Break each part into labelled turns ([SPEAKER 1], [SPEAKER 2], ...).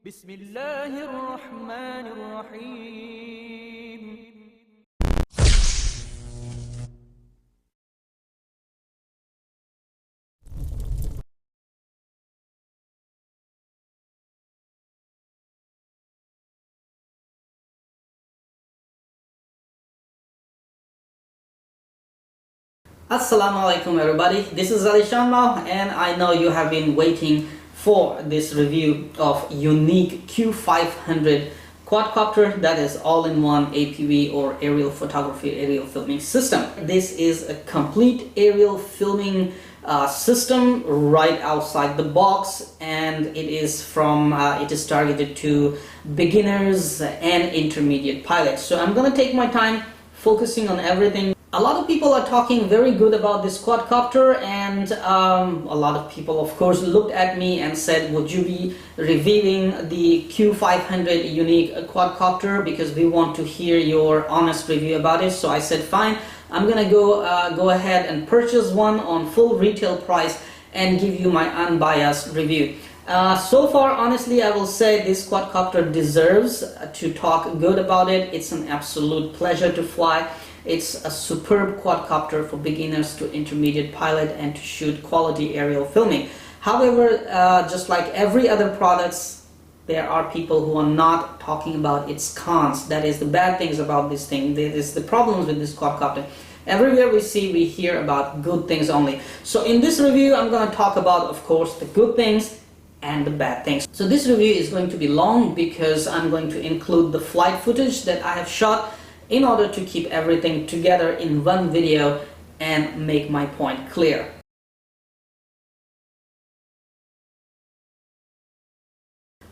[SPEAKER 1] بسم الله الرحمن الرحيم. Assalamu alaikum everybody, this is alishanmao and I know you have been waiting for this review of Yuneec Q500 quadcopter, that is all-in-one APV or aerial photography, aerial filming system. This is a complete aerial filming system right outside the box, and it is targeted to beginners and intermediate pilots. So I'm gonna take my time focusing on everything. A lot of people are talking very good about this quadcopter, and a lot of people of course looked at me and said, would you be reviewing the Q500 Yuneec quadcopter, because we want to hear your honest review about it. So I said fine, I'm gonna go ahead and purchase one on full retail price and give you my unbiased review. So far, honestly, I will say this quadcopter deserves to talk good about it. It's an absolute pleasure to fly. It's a superb quadcopter for beginners to intermediate pilot and to shoot quality aerial filming. However, just like every other products, there are people who are not talking about its cons. That is the bad things about this thing. That is the problems with this quadcopter. Everywhere we hear about good things only. So in this review, I'm going to talk about, of course, the good things and the bad things. So this review is going to be long because I'm going to include the flight footage that I have shot in order to keep everything together in one video and make my point clear.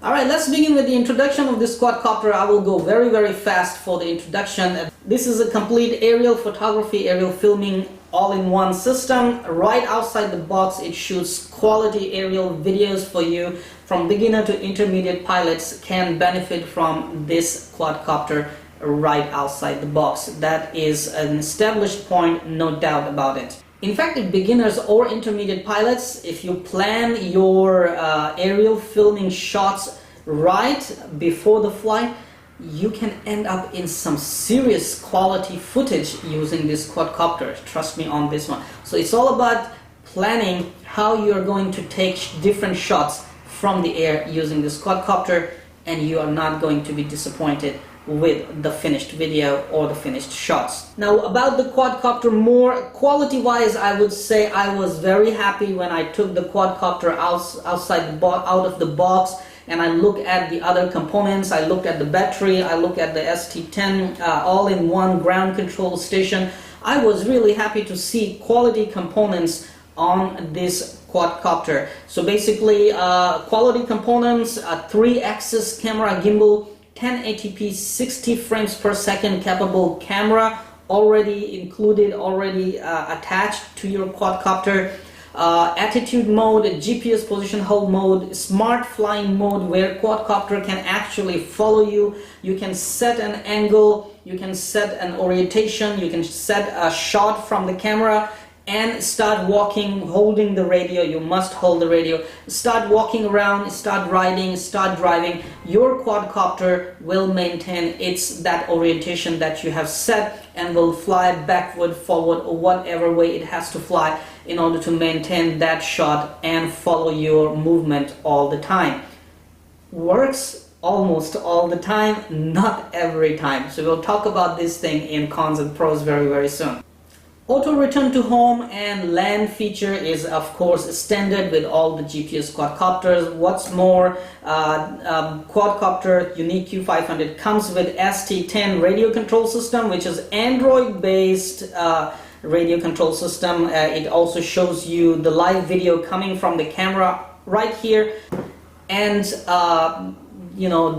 [SPEAKER 1] Alright, let's begin with the introduction of this quadcopter. I will go very fast for the introduction. This is a complete aerial photography, aerial filming all-in-one system. Right outside the box, it shoots quality aerial videos for you. From beginner to intermediate pilots can benefit from this quadcopter right outside the box. That is an established point, no doubt about it. In fact, if beginners or intermediate pilots, if you plan your aerial filming shots right before the flight, you can end up in some serious quality footage using this quadcopter. Trust me on this one. So it's all about planning how you're going to take different shots from the air using this quadcopter, and you are not going to be disappointed with the finished video or the finished shots. Now about the quadcopter, more quality wise, I would say I was very happy when I took the quadcopter out of the box and I looked at the other components. I looked at the battery, I looked at the ST10 all-in-one ground control station. I was really happy to see quality components on this quadcopter. So basically quality components, a 3-axis camera gimbal, 1080p 60 frames per second capable camera already included, already attached to your quadcopter, attitude mode, GPS position hold mode, smart flying mode where quadcopter can actually follow you. You can set an angle, you can set an orientation, you can set a shot from the camera and start walking, holding the radio. You must hold the radio. Start walking around, start riding, start driving. Your quadcopter will maintain that orientation that you have set and will fly backward, forward, or whatever way it has to fly in order to maintain that shot and follow your movement all the time. Works almost all the time, not every time. So we'll talk about this thing in cons and pros very soon. Auto return to home and land feature is of course standard with all the GPS quadcopters. What's more, quadcopter Yuneec Q500 comes with ST10 radio control system, which is Android based radio control system. It also shows you the live video coming from the camera right here, and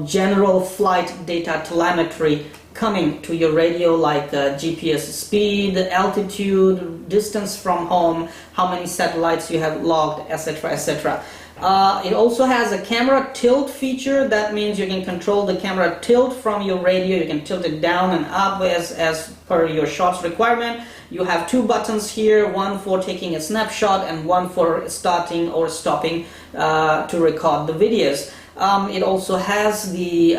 [SPEAKER 1] general flight data telemetry coming to your radio, like GPS speed, altitude, distance from home, how many satellites you have logged, etc. etc. It also has a camera tilt feature. That means you can control the camera tilt from your radio. You can tilt it down and up as per your shot's requirement. You have two buttons here, one for taking a snapshot and one for starting or stopping to record the videos. It also has the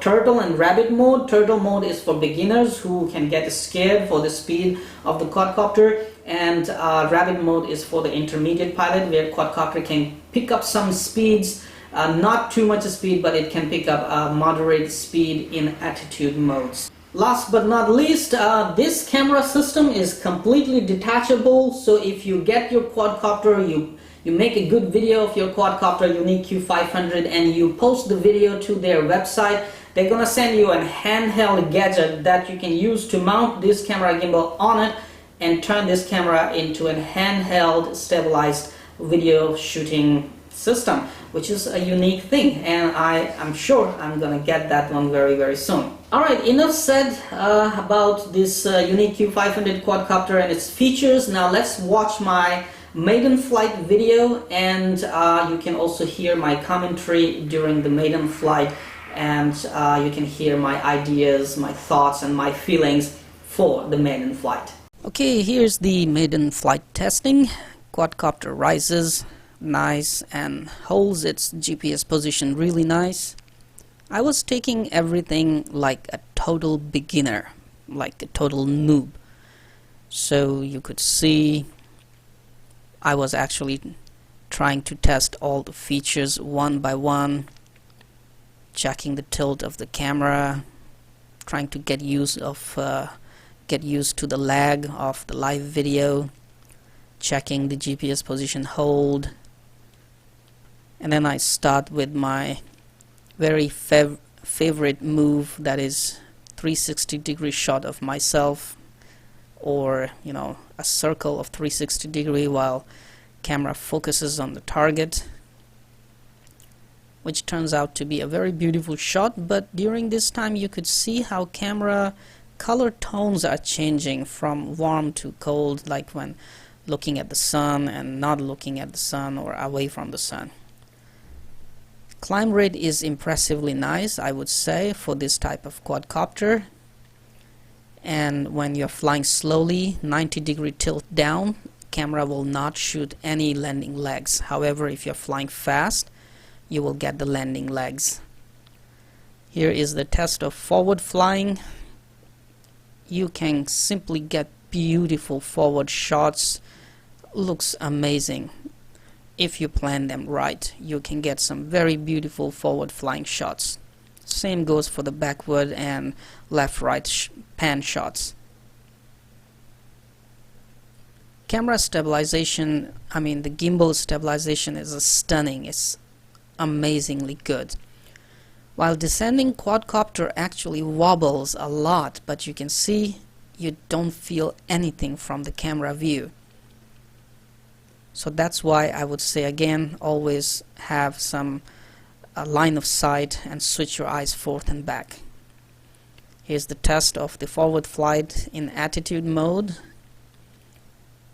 [SPEAKER 1] turtle and rabbit mode. Turtle mode is for beginners who can get scared for the speed of the quadcopter, and rabbit mode is for the intermediate pilot, where quadcopter can pick up some speeds, not too much speed, but it can pick up moderate speed in attitude modes. Last but not least, this camera system is completely detachable. So if you get your quadcopter, you make a good video of your quadcopter Yuneec Q500 and you post the video to their website, they're gonna send you a handheld gadget that you can use to mount this camera gimbal on it and turn this camera into a handheld stabilized video shooting system, which is a unique thing, and I'm sure I'm gonna get that one very, very soon. Alright, enough said about this Yuneec Q500 quadcopter and its features. Now let's watch my maiden flight video, and you can also hear my commentary during the maiden flight, and you can hear my ideas, my thoughts and my feelings for the maiden flight. Okay, here's the maiden flight testing. Quadcopter rises nice and holds its GPS position really nice. I was taking everything like a total beginner, like a total noob. So you could see I was actually trying to test all the features one by one, checking the tilt of the camera, trying to get used to the lag of the live video, checking the GPS position hold, and then I start with my very favorite move, that is 360-degree shot of myself, or a circle of 360-degree while camera focuses on the target, which turns out to be a very beautiful shot. But during this time you could see how camera color tones are changing from warm to cold, like when looking at the sun and not looking at the sun or away from the sun. Climb rate is impressively nice, I would say, for this type of quadcopter. And when you're flying slowly, 90-degree tilt down, camera will not shoot any landing legs. However, if you're flying fast, you will get the landing legs. Here is the test of forward flying. You can simply get beautiful forward shots. Looks amazing. If you plan them right, you can get some very beautiful forward flying shots. Same goes for the backward and left-right pan shots. Camera stabilization, the gimbal stabilization is stunning. It's amazingly good. While descending, quadcopter actually wobbles a lot, but you can see you don't feel anything from the camera view. So that's why I would say again, always have some line of sight and switch your eyes forth and back. Here's the test of the forward flight in attitude mode.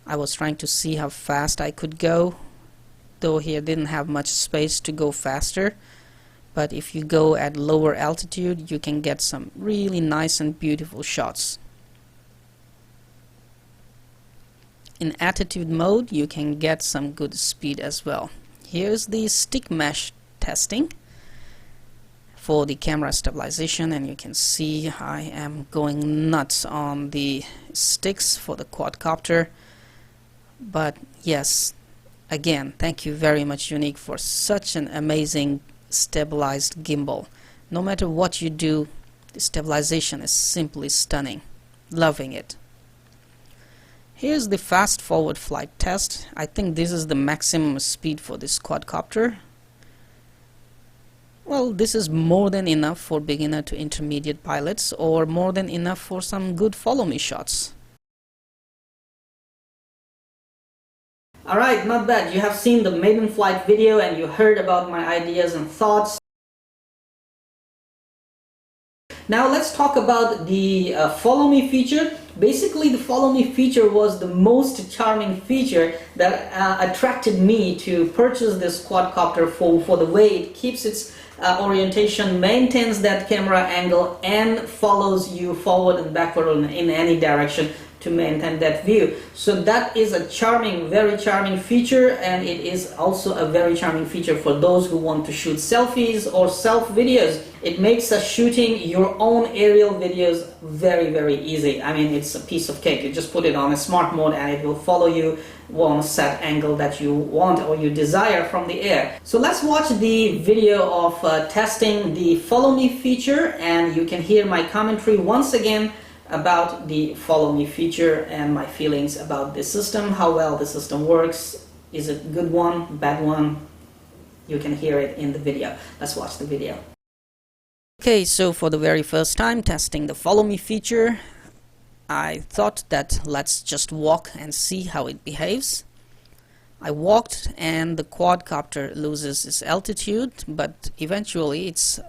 [SPEAKER 1] I was trying to see how fast I could go, though here didn't have much space to go faster. But if you go at lower altitude, you can get some really nice and beautiful shots. In attitude mode, you can get some good speed as well. Here's the stick mesh testing for the camera stabilization, and you can see I am going nuts on the sticks for the quadcopter. But yes, again, thank you very much Yuneec for such an amazing stabilized gimbal. No matter what you do, the stabilization is simply stunning. Loving it. Here's the fast forward flight test. I think this is the maximum speed for this quadcopter. Well, this is more than enough for beginner to intermediate pilots, or more than enough for some good follow me shots. Alright, not bad. You have seen the maiden flight video and you heard about my ideas and thoughts. Now let's talk about the follow me feature. Basically, the follow me feature was the most charming feature that attracted me to purchase this quadcopter for the way it keeps its orientation, maintains that camera angle, and follows you forward and backward in any direction to maintain that view. So that is a charming, very charming feature, and it is also a very charming feature for those who want to shoot selfies or self videos. It makes shooting your own aerial videos very, very easy. I mean, it's a piece of cake. You just put it on a smart mode and it will follow you on a set angle that you want or you desire from the air. So let's watch the video of testing the follow me feature, and you can hear my commentary once again about the follow me feature and my feelings about this system, how well the system works. Is it a good one, bad one? You can hear it in the video. Let's watch the video. Okay, so for the very first time testing the follow me feature, I thought that let's just walk and see how it behaves. I walked and the quadcopter loses its altitude, but eventually it's,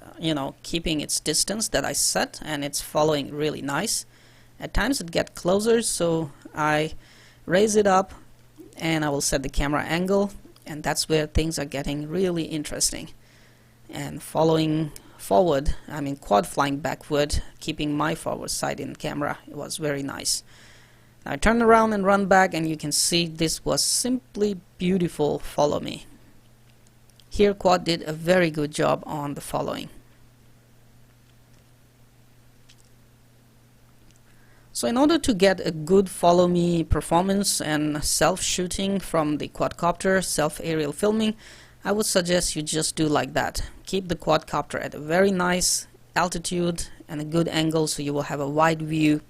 [SPEAKER 1] keeping its distance that I set, and it's following really nice. At times it gets closer, so I raise it up and I will set the camera angle, and that's where things are getting really interesting. And following forward, quad flying backward, keeping my forward sight in camera, it was very nice. I turn around and run back, and you can see this was simply beautiful follow me. Here Quad did a very good job on the following. So in order to get a good follow me performance and self shooting from the quadcopter, self aerial filming, I would suggest you just do like that. Keep the quadcopter at a very nice altitude and a good angle, so you will have a wide view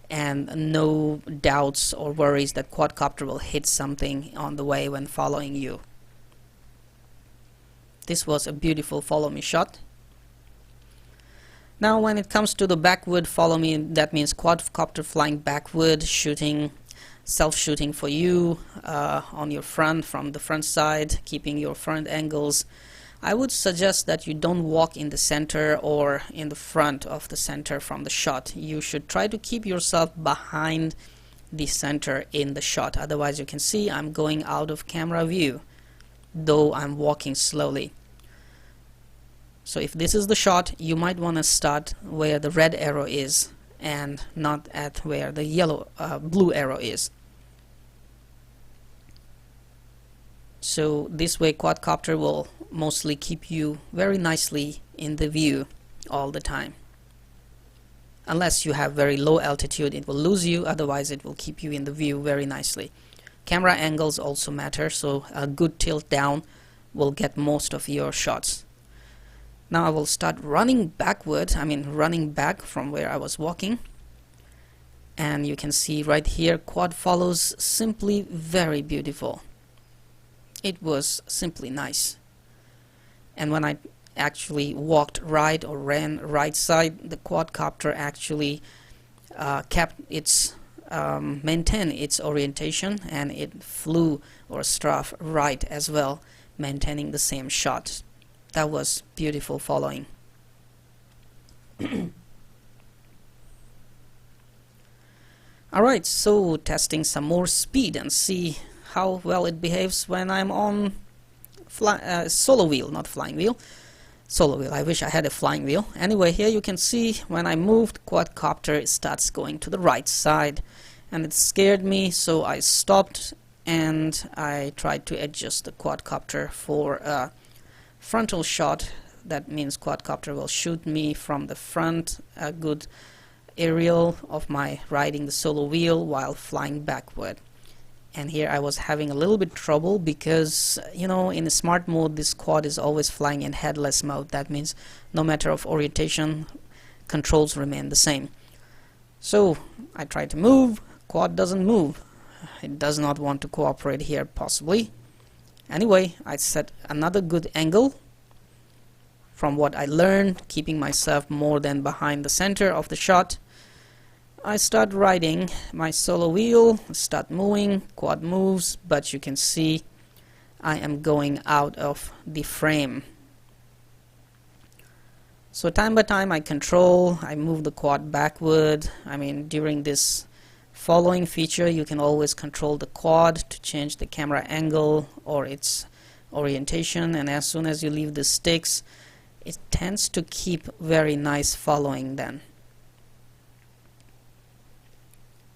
[SPEAKER 1] and no doubts or worries that quadcopter will hit something on the way when following you. This was a beautiful follow me shot. Now when it comes to the backward follow me, that means quadcopter flying backward, shooting, self-shooting for you on your front, from the front side, keeping your front angles. I would suggest that you don't walk in the center or in the front of the center from the shot. You should try to keep yourself behind the center in the shot. Otherwise, you can see I'm going out of camera view, though I'm walking slowly. So if this is the shot, you might want to start where the red arrow is and not at where the blue arrow is. So this way quadcopter will mostly keep you very nicely in the view all the time. Unless you have very low altitude, it will lose you, otherwise it will keep you in the view very nicely. Camera angles also matter, so a good tilt down will get most of your shots. Now I will start running backward, running back from where I was walking. And you can see right here, quad follows simply very beautiful. It was simply nice. And when I actually walked right or ran right side, the quadcopter actually kept its maintain its orientation, and it flew or strafe right as well, maintaining the same shot. That was beautiful following. Alright, so testing some more speed and see how well it behaves when I'm on solo wheel, not flying wheel. Solo wheel, I wish I had a flying wheel. Anyway, here you can see when I moved, quadcopter, it starts going to the right side, and it scared me, so I stopped and I tried to adjust the quadcopter for a frontal shot. That means quadcopter will shoot me from the front, a good aerial of my riding the solo wheel while flying backward. And here I was having a little bit trouble because, in a smart mode this quad is always flying in headless mode. That means no matter of orientation, controls remain the same. So I tried to move, quad doesn't move. It does not want to cooperate here, possibly. Anyway, I set another good angle from what I learned, keeping myself more than behind the center of the shot. I start riding my solo wheel, start moving, quad moves, but you can see I am going out of the frame. So time by time I move the quad backward. During this following feature you can always control the quad to change the camera angle or its orientation, and as soon as you leave the sticks it tends to keep very nice following then.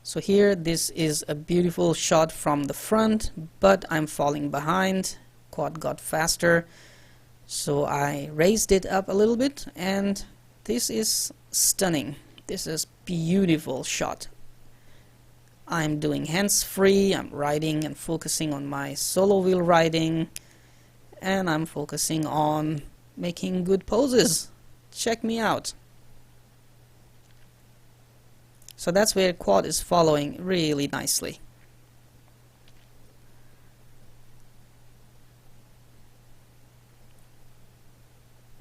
[SPEAKER 1] So here, this is a beautiful shot from the front, but I'm falling behind. Quad got faster, so I raised it up a little bit, and this is stunning. This is beautiful shot. I'm doing hands-free, I'm riding and focusing on my solo wheel riding, and I'm focusing on making good poses. Check me out. So that's where quad is following really nicely.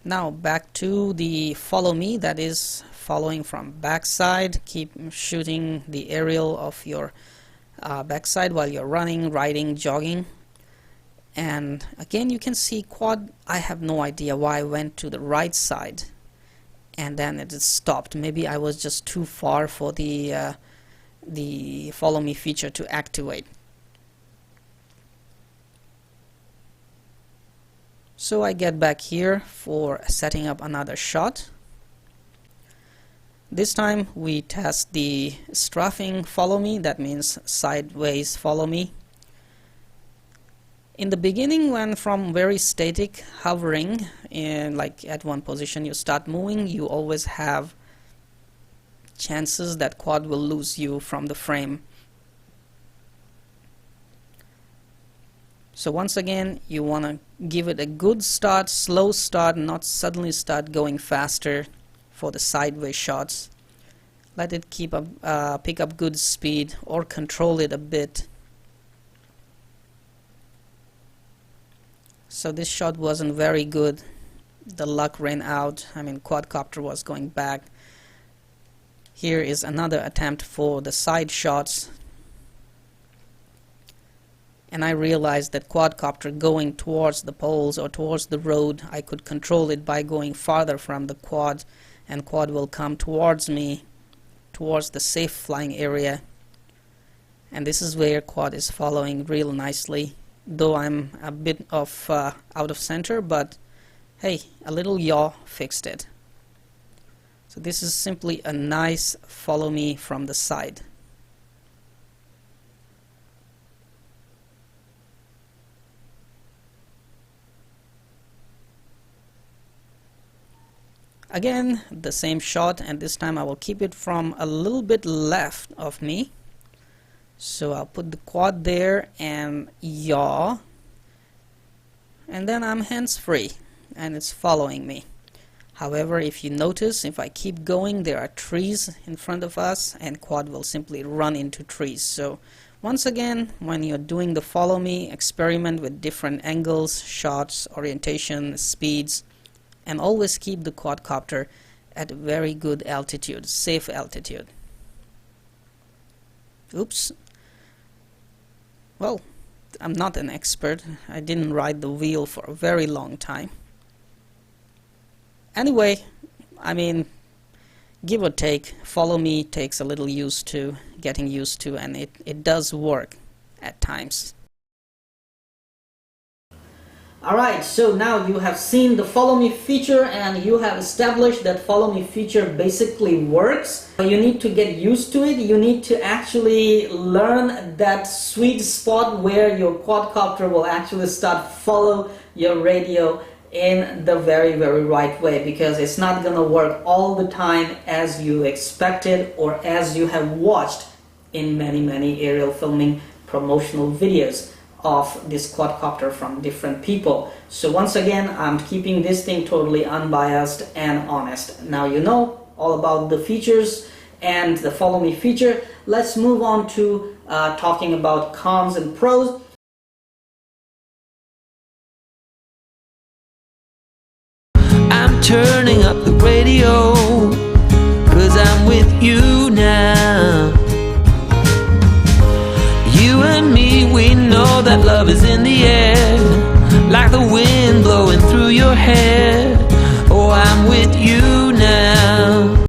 [SPEAKER 1] Now back to the follow me, that is following from backside. Keep shooting the aerial of your backside while you're running, riding, jogging. And again, you can see quad, I have no idea why I went to the right side and then it stopped. Maybe I was just too far for the follow me feature to activate. So I get back here for setting up another shot. This time we test the strafing follow me, that means sideways follow me. In the beginning, when from very static hovering, like at one position you start moving, you always have chances that quad will lose you from the frame. So once again, you want to give it a good start, slow start, not suddenly start going faster for the sideways shots. Let it keep up, pick up good speed, or control it a bit. So this shot wasn't very good. The luck ran out. I mean, quadcopter was going back. Here is another attempt for the side shots. And I realized that quadcopter going towards the poles or towards the road, I could control it by going farther from the quad, and quad will come towards me, towards the safe flying area. And this is where quad is following real nicely. Though I'm a bit of out of center, but hey, a little yaw fixed it. So this is simply a nice follow me from the side. Again, the same shot, and this time I will keep it from a little bit left of me. So I'll put the quad there and yaw, and then I'm hands-free and it's following me. However, if you notice, if I keep going, there are trees in front of us and quad will simply run into trees. So once again, when you're doing the follow me, experiment with different angles, shots, orientation, speeds, and always keep the quadcopter at a very good altitude, safe altitude. Oops. Well, I'm not an expert. I didn't ride the wheel for a very long time. Anyway, I mean, give or take, follow me takes a little getting used to, and it does work at times. Alright, so now you have seen the follow me feature and you have established that follow me feature basically works. You need to get used to it. You need to actually learn that sweet spot where your quadcopter will actually start follow your radio in the very right way, because it's not gonna work all the time as you expected or as you have watched in many aerial filming promotional videos of this quadcopter from different people. So once again, I'm keeping this thing totally unbiased and honest. Now you know all about the features and the follow me feature. Let's move on to talking about cons and pros.
[SPEAKER 2] I'm turning up the radio, 'cause I'm with you now. You and me, we know that love is in the